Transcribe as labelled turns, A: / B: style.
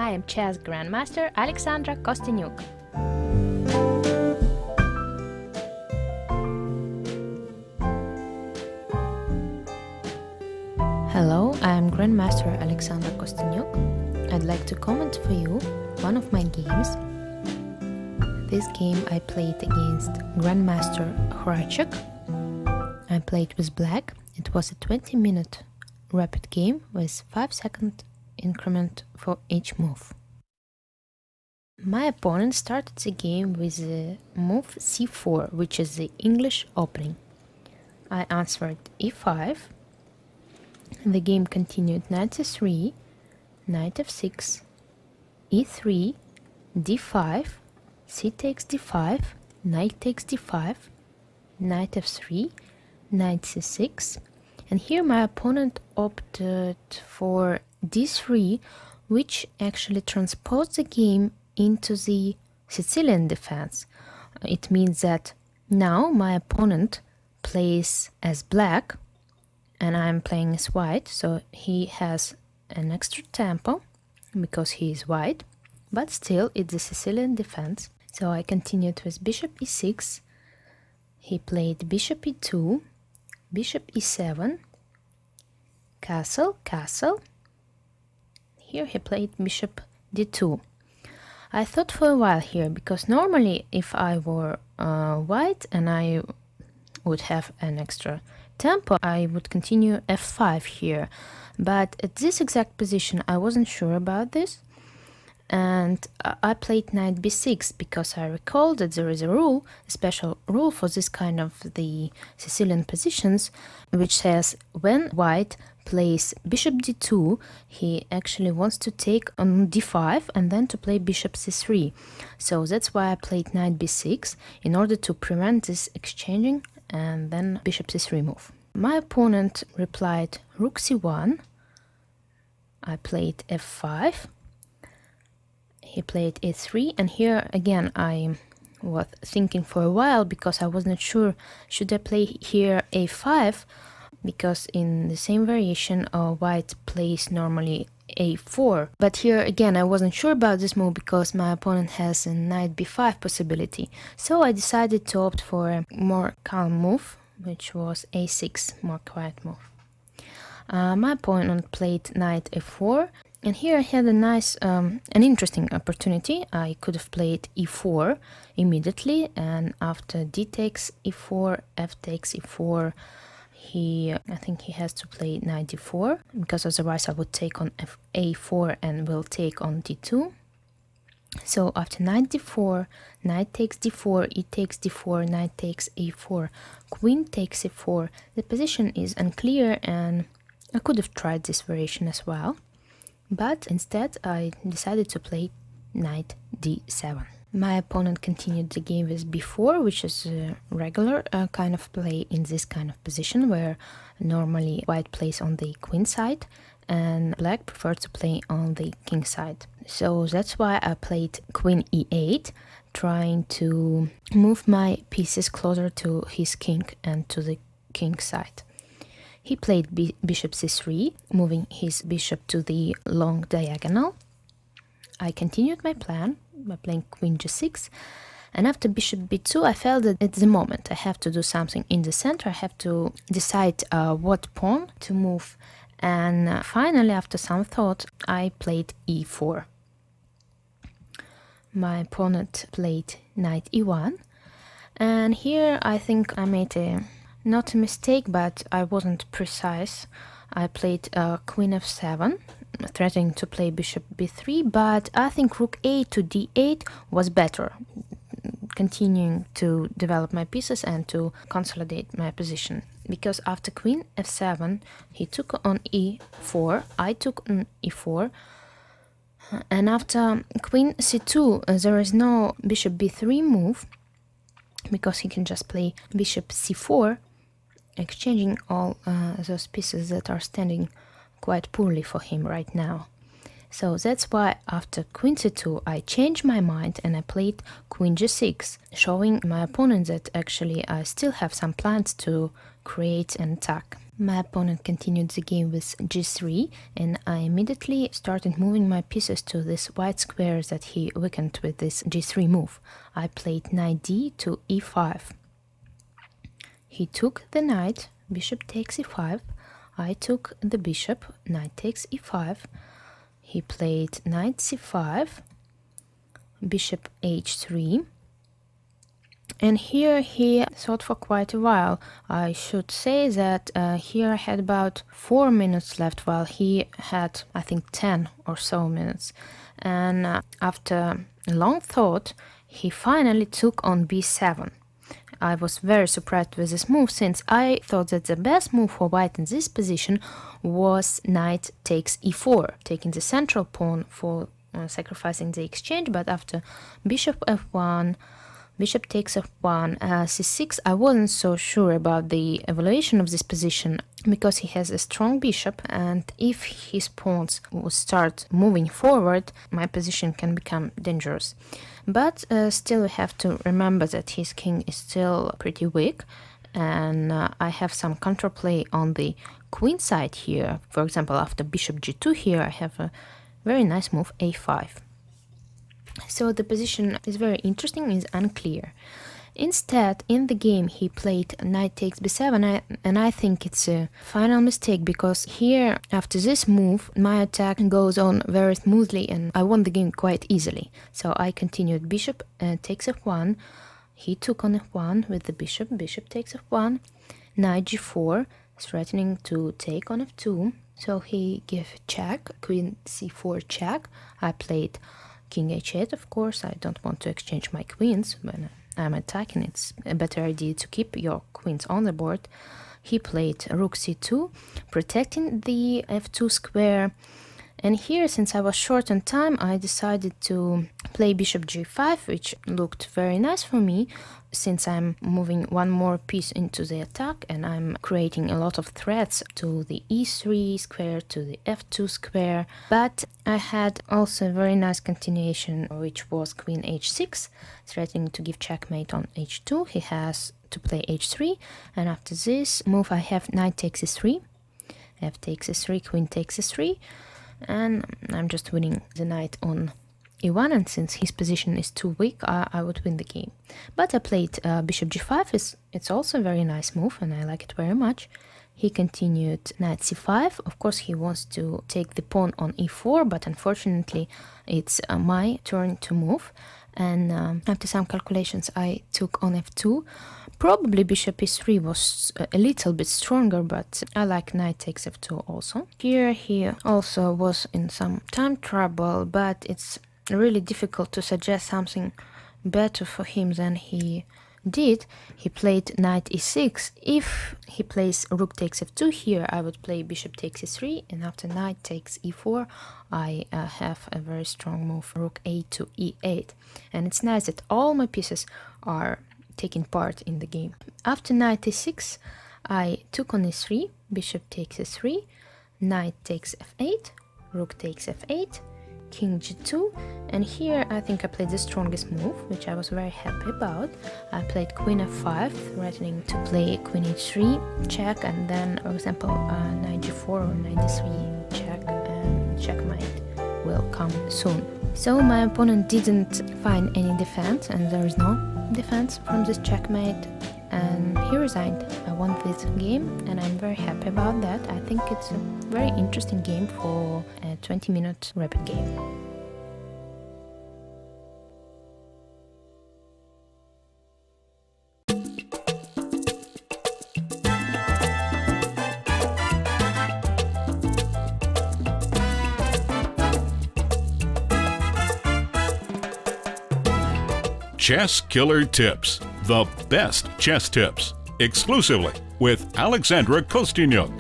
A: I am chess Grandmaster Alexandra Kosteniuk. Hello, I am Grandmaster Alexandra Kosteniuk. I'd like to comment for you one of my games. This game I played against Grandmaster Hracek. I played with black. It was a 20-minute rapid game with 5-second increment for each move. My opponent started the game with the move c4, which is the English opening. I answered e5. The game continued knight c3, knight f6, e3, d5, c takes d5, knight takes d5, knight f3, knight c6, and here my opponent opted for d3, which actually transposed the game into the Sicilian defense. It means that now my opponent plays as black and I'm playing as white, so he has an extra tempo because he is white, but still it's a Sicilian defense. So I continued with bishop e6, he played bishop e2, bishop e7, castle, castle. Here he played bishop d2. I thought for a while here, because normally if I were white and I would have an extra tempo, I would continue f5 here. But at this exact position I wasn't sure about this, and I played knight b6 because I recall that there is a rule, a special rule for this kind of the Sicilian positions, which says when white plays bishop d2, he actually wants to take on d5 and then to play bishop c3. So that's why I played knight b6 in order to prevent this exchanging and then bishop c3 move. My opponent replied rook c1. I played f5. He played a3, and here again I was thinking for a while because I wasn't sure should I play here a5, because in the same variation white plays normally a4. But here again I wasn't sure about this move because my opponent has a knight b5 possibility. So I decided to opt for a more calm move, which was a6, more quiet move. My opponent played knight f4, and here I had a nice, an interesting opportunity. I could have played e4 immediately, and after d takes e4, f takes e4, I think he has to play knight d4, because otherwise I would take on a4 and will take on d2. So after knight d4, knight takes d4, e takes d4, knight takes a4, queen takes e4. The position is unclear, and I could have tried this variation as well, but instead I decided to play knight d7. My opponent continued the game with b4, which is a regular kind of play in this kind of position, where normally white plays on the queen side and black prefers to play on the king side. So that's why I played queen e8, trying to move my pieces closer to his king and to the king side. He played bishop c3, moving his bishop to the long diagonal. I continued my plan by playing queen g6, and after bishop b2 I felt that at the moment I have to do something in the center. I have to decide what pawn to move, and finally after some thought I played e4. My opponent played knight e1, and here I think I made not a mistake, but I wasn't precise. I played queen f7, threatening to play bishop b3, but I think rook a to d8 was better, continuing to develop my pieces and to consolidate my position. Because after queen f7, he took on e4, I took on e4, and after queen c2, there is no bishop b3 move, because he can just play bishop c4, exchanging all those pieces that are standing quite poorly for him right now. So that's why after queen c2 I changed my mind and I played queen g6, showing my opponent that actually I still have some plans to create an attack. My opponent continued the game with g3, and I immediately started moving my pieces to this white square that he weakened with this g3 move. I played knight d to e5. He took the knight, bishop takes e5. I took the bishop, knight takes e5. He played knight c5, bishop h3. And here he thought for quite a while. I should say that here I had about 4 minutes left, while he had, I think, 10 or so minutes. And after a long thought, he finally took on b7. I was very surprised with this move, since I thought that the best move for white in this position was knight takes e4, taking the central pawn for sacrificing the exchange. But after bishop f1, bishop takes f1, c6, I wasn't so sure about the evaluation of this position, because he has a strong bishop, and if his pawns will start moving forward, my position can become dangerous. But still we have to remember that his king is still pretty weak, and I have some counterplay on the queen side here. For example, after bishop g2 here, I have a very nice move a5. So the position is very interesting, is unclear. Instead, in the game, he played knight takes b7, and I think it's a final mistake, because here, after this move, my attack goes on very smoothly, and I won the game quite easily. So I continued bishop takes f1, he took on f1 with the bishop, bishop takes f1, knight g4, threatening to take on f2, so he gave check, queen c4 check. I played king h8, of course. I don't want to exchange my queens when I'm attacking. It's a better idea to keep your queens on the board. He played rook c2, protecting the f2 square. And here, since I was short on time, I decided to play bishop g5, which looked very nice for me, since I'm moving one more piece into the attack, and I'm creating a lot of threats to the e3 square, to the f2 square. But I had also a very nice continuation, which was queen h6, threatening to give checkmate on h2. He has to play h3, and after this move I have knight takes e3, f takes e3, queen takes e3, and I'm just winning the knight on e1, and since his position is too weak, I would win the game. But I played bishop g5. It's also a very nice move, and I like it very much. He continued knight c5. Of course, he wants to take the pawn on e4, but unfortunately it's my turn to move. And after some calculations, I took on f2. Probably bishop e3 was a little bit stronger, but I like knight takes f2 also. Here he also was in some time trouble, but it's really difficult to suggest something better for him than he did. He played knight e6. If he plays rook takes f2 here, I would play bishop takes e3, and after knight takes e4, I have a very strong move, rook a to e8. And it's nice that all my pieces are taking part in the game. After knight e6, I took on e3, bishop takes e3, knight takes f8, rook takes f8, king g2, and here I think I played the strongest move, which I was very happy about. I played queen f5, threatening to play queen h3 check, and then, for example, knight g4 or knight d3 check, and checkmate will come soon. So my opponent didn't find any defense, and there is no defense from this checkmate, and he resigned. I won this game, and I'm very happy about that. I think it's a very interesting game for a 20-minute rapid game.
B: Chess Killer Tips, the best chess tips, exclusively with Alexandra Kosteniuk.